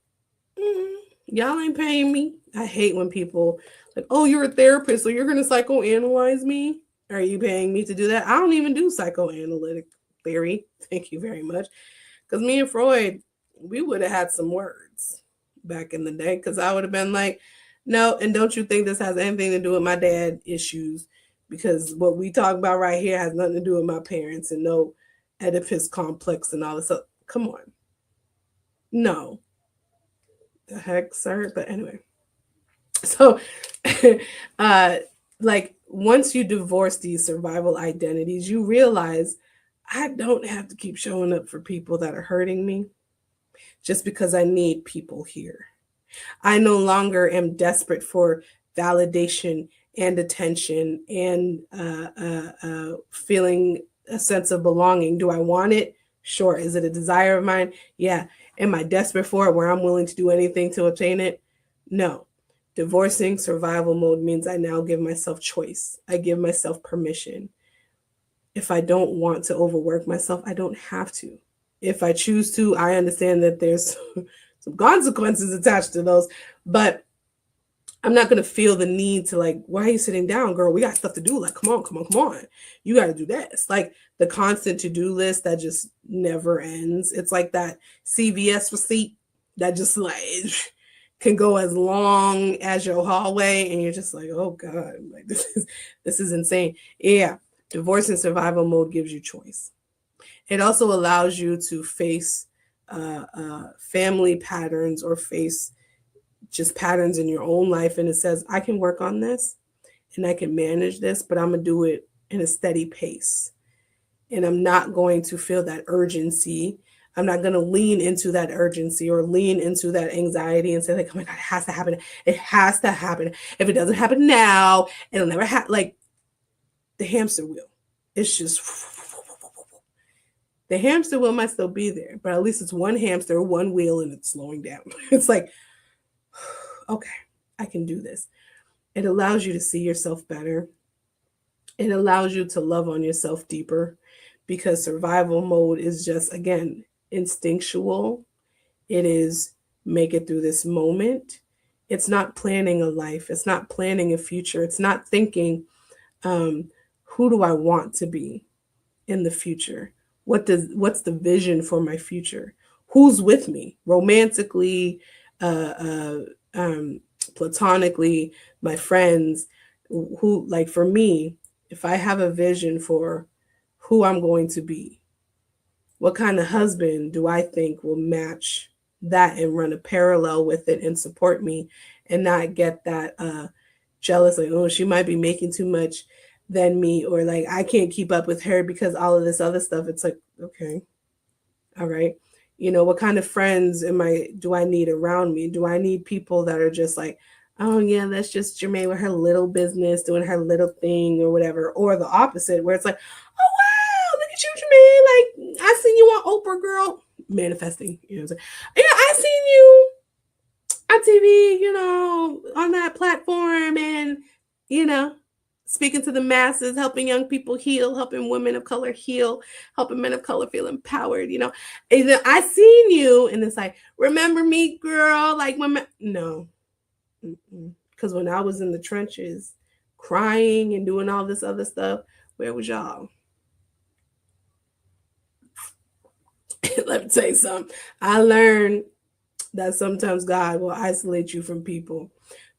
Y'all ain't paying me. I hate when people like, oh, you're a therapist, so you're gonna psychoanalyze me. Are you paying me to do that? I don't even do psychoanalytic theory. Thank you very much. Because me and Freud, we would have had some words back in the day. Because I would have been like, no, and don't you think this has anything to do with my dad issues? Because what we talk about right here has nothing to do with my parents and no Oedipus complex and all this stuff. Come on. No. The heck, sir? But anyway. So uh like once you divorce these survival identities, you realize I don't have to keep showing up for people that are hurting me just because I need people here. I no longer am desperate for validation and attention and feeling a sense of belonging. Do I want it? Sure. Is it a desire of mine? Yeah. Am I desperate for it where I'm willing to do anything to obtain it? No. Divorcing survival mode means I now give myself choice. I give myself permission. If I don't want to overwork myself, I don't have to. If I choose to, I understand that there's some consequences attached to those, but I'm not gonna feel the need to like, why are you sitting down, girl? We got stuff to do. Like, come on, come on, come on. You got to do this. Like the constant to-do list that just never ends. It's like that CVS receipt that just like can go as long as your hallway, and you're just like, oh god, like this is insane. Yeah, divorce and survival mode gives you choice. It also allows you to face family patterns or face just patterns in your own life. And it says, I can work on this and I can manage this, but I'm going to do it in a steady pace. And I'm not going to feel that urgency. I'm not going to lean into that urgency or lean into that anxiety and say, like, oh my God, it has to happen. It has to happen. If it doesn't happen now, it'll never happen. Like the hamster wheel. It's just the hamster wheel might still be there, but at least it's one hamster, one wheel, and it's slowing down. It's like, okay, I can do this. It allows you to see yourself better. It allows you to love on yourself deeper because survival mode is just, again, instinctual. It is make it through this moment. It's not planning a life. It's not planning a future. It's not thinking, who do I want to be in the future? What's the vision for my future? Who's with me romantically, platonically, my friends? Who, like for me, if I have a vision for who I'm going to be, what kind of husband do I think will match that and run a parallel with it and support me and not get that jealous, like, oh, she might be making too much than me, or like I can't keep up with her because all of this other stuff. It's like, okay, all right. What kind of friends do I need around me? Do I need people that are just like, oh yeah, that's just Jermaine with her little business, doing her little thing or whatever, or the opposite, where it's like, oh wow, look at you, Jermaine. Like I seen you on Oprah, girl, manifesting. You know what I'm saying? Yeah, I seen you on TV, on that platform, and speaking to the masses, helping young people heal, helping women of color heal, helping men of color feel empowered, And then I seen you, and it's like, remember me, girl? Like no, because when I was in the trenches, crying and doing all this other stuff, where was y'all? Let me tell you something. I learned that sometimes God will isolate you from people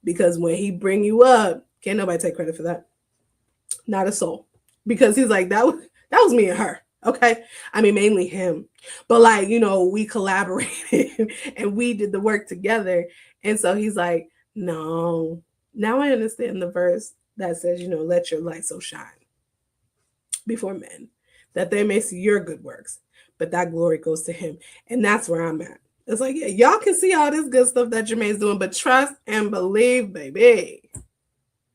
because when He bring you up, can't nobody take credit for that. Not a soul, because He's like, that was me and her. Okay, I mean mainly him, but like we collaborated and we did the work together, and so He's like, no. Now I understand the verse that says, let your light so shine before men, that they may see your good works, but that glory goes to Him, and that's where I'm at. It's like, yeah, y'all can see all this good stuff that Jermaine's doing, but trust and believe, baby,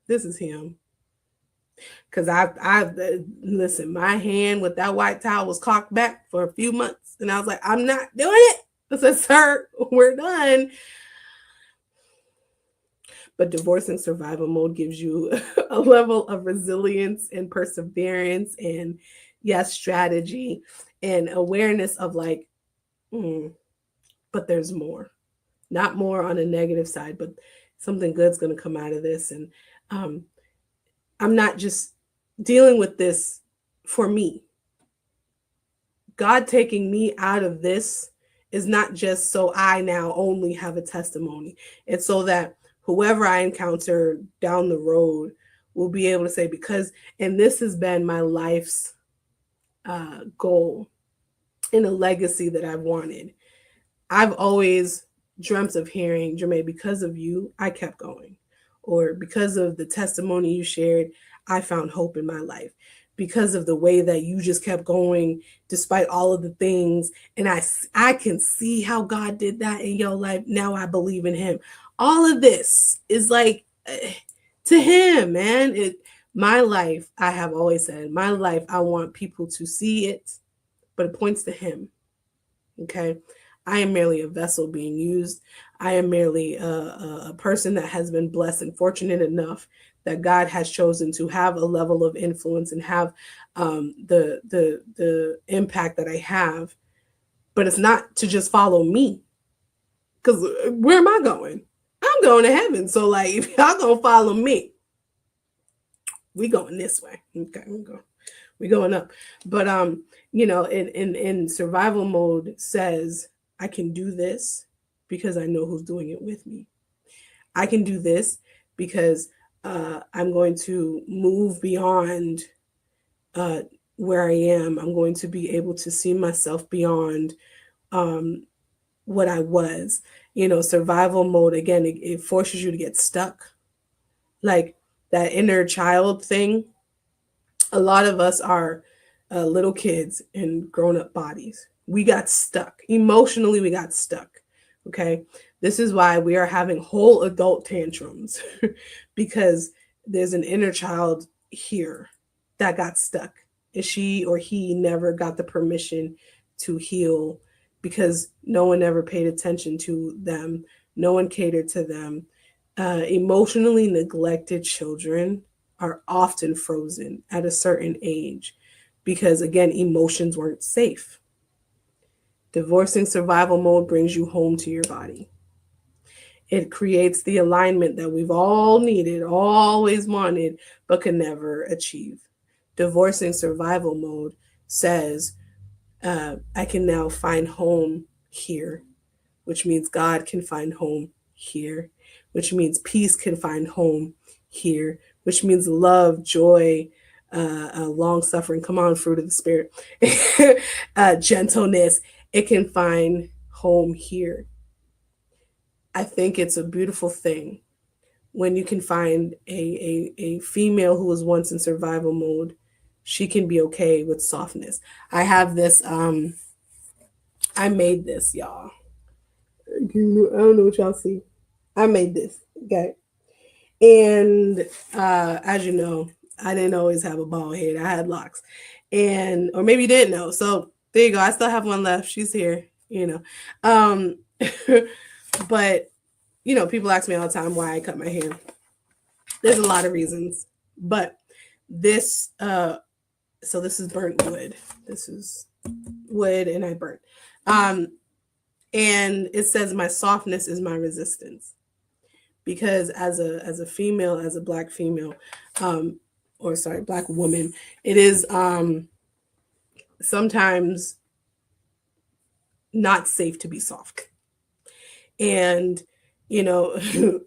this is Him. Because I listen, my hand with that white towel was cocked back for a few months, and I was like, I'm not doing it. I said, sir, we're done. But divorcing survival mode gives you a level of resilience and perseverance and, yes, strategy and awareness of like, but there's more. not more on a negative side, but something good's going to come out of this. And I'm not just dealing with this for me. God taking me out of this is not just so I now only have a testimony. It's so that whoever I encounter down the road will be able to say, because, and this has been my life's goal and a legacy that I've wanted. I've always dreamt of hearing, Jermaine, because of you, I kept going. Or because of the testimony you shared, I found hope in my life. Because of the way that you just kept going despite all of the things. And I can see how God did that in your life. Now I believe in him. All of this is like to him, man. My life, I have always said, my life, I want people to see it, but it points to him. Okay. I am merely a vessel being used. I am merely a person that has been blessed and fortunate enough that God has chosen to have a level of influence and have the impact that I have. But it's not to just follow me, because where am I going? I'm going to heaven. So like, if y'all gonna follow me, we going this way. Okay, we going up. But in survival mode says, I can do this because I know who's doing it with me. I can do this because I'm going to move beyond where I am. I'm going to be able to see myself beyond what I was. Survival mode, again, it forces you to get stuck. Like that inner child thing. A lot of us are little kids in grown-up bodies. We got stuck. Emotionally, we got stuck. Okay. This is why we are having whole adult tantrums because there's an inner child here that got stuck. And she or he never got the permission to heal because no one ever paid attention to them. No one catered to them. Emotionally neglected children are often frozen at a certain age because, again, emotions weren't safe. Divorcing survival mode brings you home to your body. It creates the alignment that we've all needed, always wanted, but can never achieve. Divorcing survival mode says, I can now find home here, which means God can find home here, which means peace can find home here, which means love, joy, long suffering, come on, fruit of the spirit, gentleness, it can find home here. I think it's a beautiful thing when you can find a female who was once in survival mode. She can be okay with softness. I have this, I made this, y'all. I don't know what y'all see. I made this, okay? And as you know, I didn't always have a bald head. I had locks. Or maybe you didn't know. So there you go. I still have one left. She's here, But, people ask me all the time why I cut my hair. There's a lot of reasons. But this, so this is burnt wood. This is wood and I burnt. And it says my softness is my resistance. Because as a female, as a Black female, Black woman, it is sometimes not safe to be soft. And, I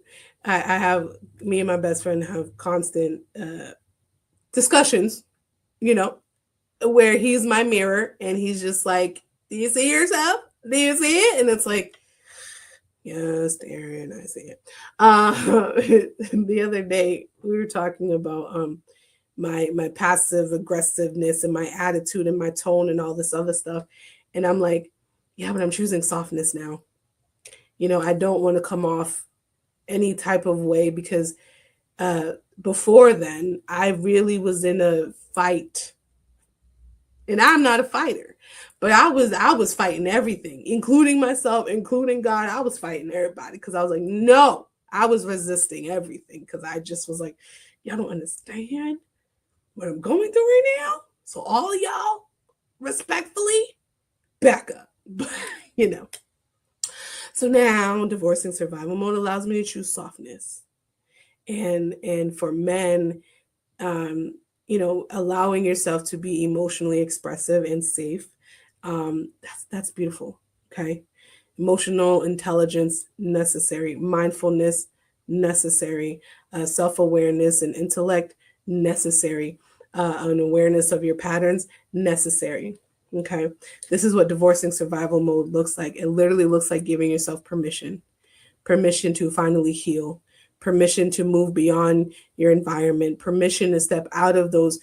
have, me and my best friend have constant discussions, where he's my mirror and he's just like, do you see yourself? Do you see it? And it's like, yes, Darren, I see it. The other day we were talking about my passive aggressiveness and my attitude and my tone and all this other stuff. And I'm like, yeah, but I'm choosing softness now. I don't want to come off any type of way because before then I really was in a fight. And I'm not a fighter, but I was fighting everything, including myself, including God. I was fighting everybody because I was like, no, I was resisting everything because I just was like, y'all don't understand what I'm going through right now. So all of y'all respectfully back up, So now divorcing survival mode allows me to choose softness. And for men, allowing yourself to be emotionally expressive and safe, that's beautiful. Okay. Emotional intelligence necessary, mindfulness necessary, self-awareness and intellect necessary, an awareness of your patterns necessary. Okay. This is what divorcing survival mode looks like. It literally looks like giving yourself permission to finally heal, permission to move beyond your environment, permission to step out of those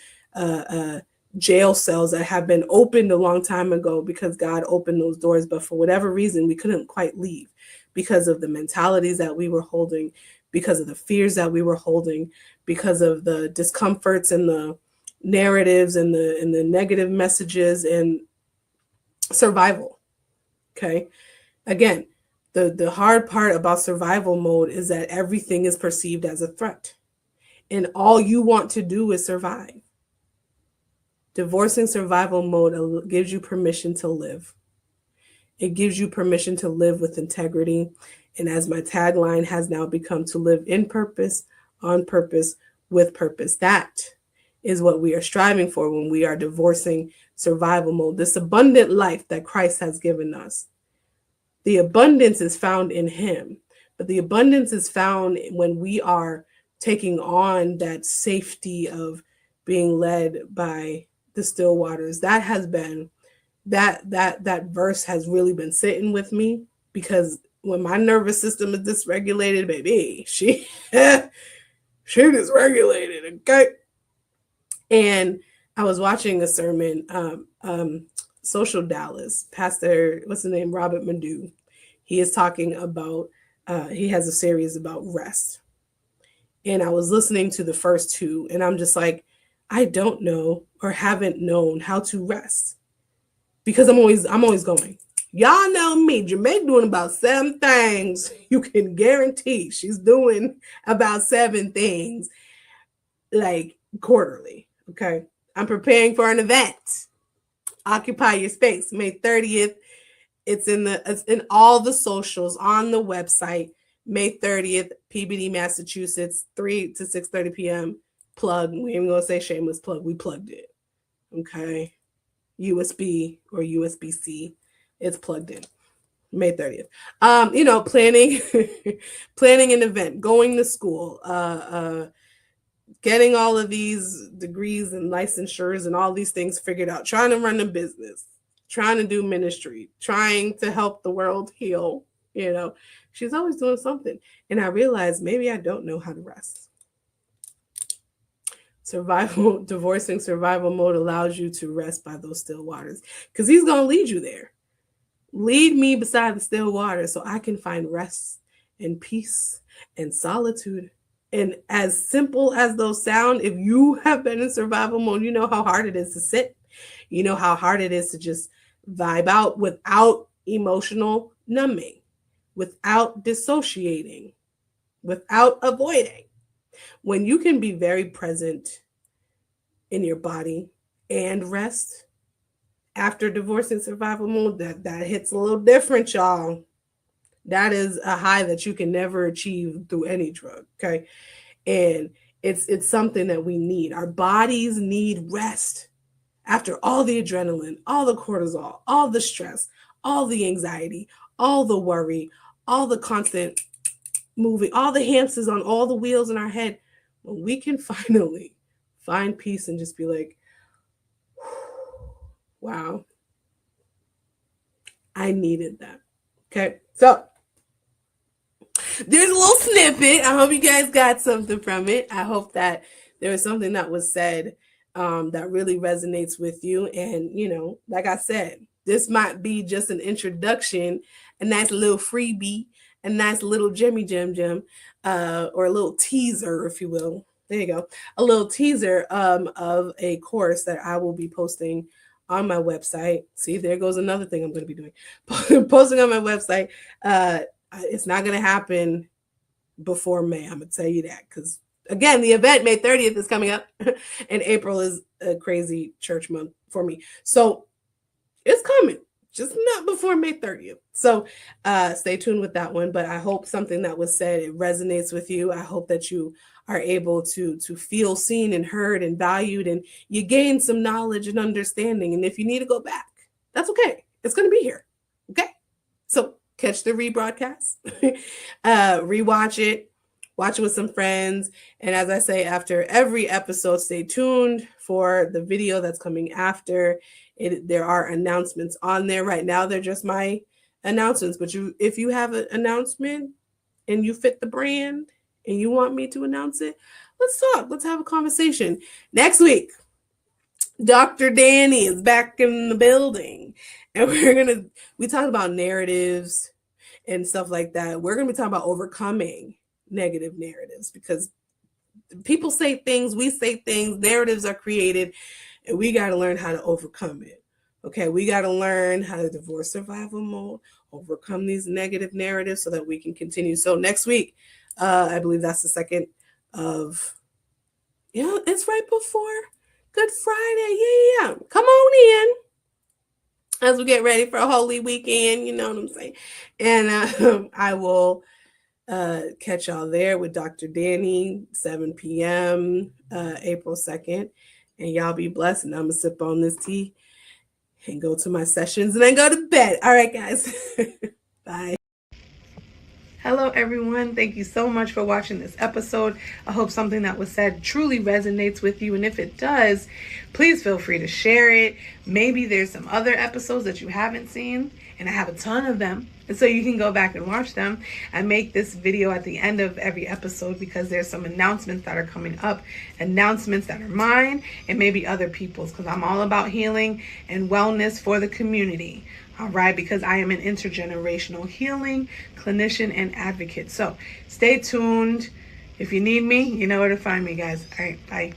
jail cells that have been opened a long time ago because God opened those doors, but for whatever reason, we couldn't quite leave because of the mentalities that we were holding, because of the fears that we were holding, because of the discomforts and the narratives and the negative messages and survival. Okay. Again, the hard part about survival mode is that everything is perceived as a threat and all you want to do is survive. Divorcing survival mode gives you permission to live. It gives you permission to live with integrity. And as my tagline has now become, to live in purpose, on purpose, with purpose. That is what we are striving for when we are divorcing survival mode. This abundant life that Christ has given us. The abundance is found in Him, but the abundance is found when we are taking on that safety of being led by the still waters. That has been that verse has really been sitting with me, because when my nervous system is dysregulated, baby, she dysregulated, okay? And I was watching a sermon, Social Dallas, Pastor, what's the name, Robert Madu. He is talking about, he has a series about rest. And I was listening to the first two, and I'm just like, I don't know or haven't known how to rest, because I'm always going. Y'all know me, Jamaica doing about 7 things. You can guarantee she's doing about 7 things like quarterly. Okay. I'm preparing for an event. Occupy Your Space, May 30th. It's in all the socials on the website. May 30th, PBD, Massachusetts, 3 to 6:30 p.m. Plug. We ain't gonna say shameless plug. We plugged it. Okay. USB or USB-C. It's plugged in. May 30th. Planning planning an event, going to school, getting all of these degrees and licensures and all these things figured out, trying to run a business, trying to do ministry, trying to help the world heal. She's always doing something. And I realized maybe I don't know how to rest. Divorcing survival mode allows you to rest by those still waters, because He's going to lead you there. Lead me beside the still water so I can find rest and peace and solitude. And as simple as those sound, if you have been in survival mode, you know how hard it is to sit. You know how hard it is to just vibe out without emotional numbing, without dissociating, without avoiding. When you can be very present in your body and rest after divorcing survival mode, that hits a little different, y'all. That is a high that you can never achieve through any drug, okay? And it's something that we need. Our bodies need rest after all the adrenaline, all the cortisol, all the stress, all the anxiety, all the worry, all the constant moving, all the hamsters on all the wheels in our head. When we can finally find peace and just be like, wow, I needed that. Okay, so there's a little snippet. I hope you guys got something from it. I hope that there was something that was said that really resonates with you. And, like I said, this might be just an introduction, a nice little freebie, a nice little Jimmy Jim, or a little teaser, if you will. There you go. A little teaser of a course that I will be posting on my website. See, there goes another thing I'm going to be doing. Posting on my website. It's not going to happen before May. I'm going to tell you that, because, again, the event, May 30th, is coming up, and April is a crazy church month for me. So it's coming. just not before May 30th. So stay tuned with that one. But I hope something that was said, it resonates with you. I hope that you are able to feel seen and heard and valued, and you gain some knowledge and understanding. And if you need to go back, that's okay. It's going to be here. Okay. So catch the rebroadcast, rewatch it, watch it with some friends. And as I say, after every episode, stay tuned for the video that's coming after it. There are announcements on there right now. They're just my announcements. But if you have an announcement and you fit the brand and you want me to announce it, let's talk. Let's have a conversation. Next week, Dr. Danny is back in the building. And we talked about narratives and stuff like that. We're going to be talking about overcoming negative narratives, because people say things, we say things, narratives are created, and we got to learn how to overcome it. Okay, we got to learn how to divorce survival mode, overcome these negative narratives so that we can continue. So next week, I believe that's the second of, it's right before Good Friday. Yeah. Come on in as we get ready for a holy weekend, you know what I'm saying? And I will catch y'all there with Dr. Danny, 7 p.m., April 2nd. And y'all be blessed. And I'm going to sip on this tea and go to my sessions and then go to bed. All right, guys. Bye. Hello, everyone. Thank you so much for watching this episode. I hope something that was said truly resonates with you. And if it does, please feel free to share it. Maybe there's some other episodes that you haven't seen, and I have a ton of them. And so you can go back and watch them. I make this video at the end of every episode because there's some announcements that are coming up, announcements that are mine and maybe other people's, because I'm all about healing and wellness for the community. All right, because I am an intergenerational healing clinician and advocate. So stay tuned. If you need me, you know where to find me, guys. All right, bye.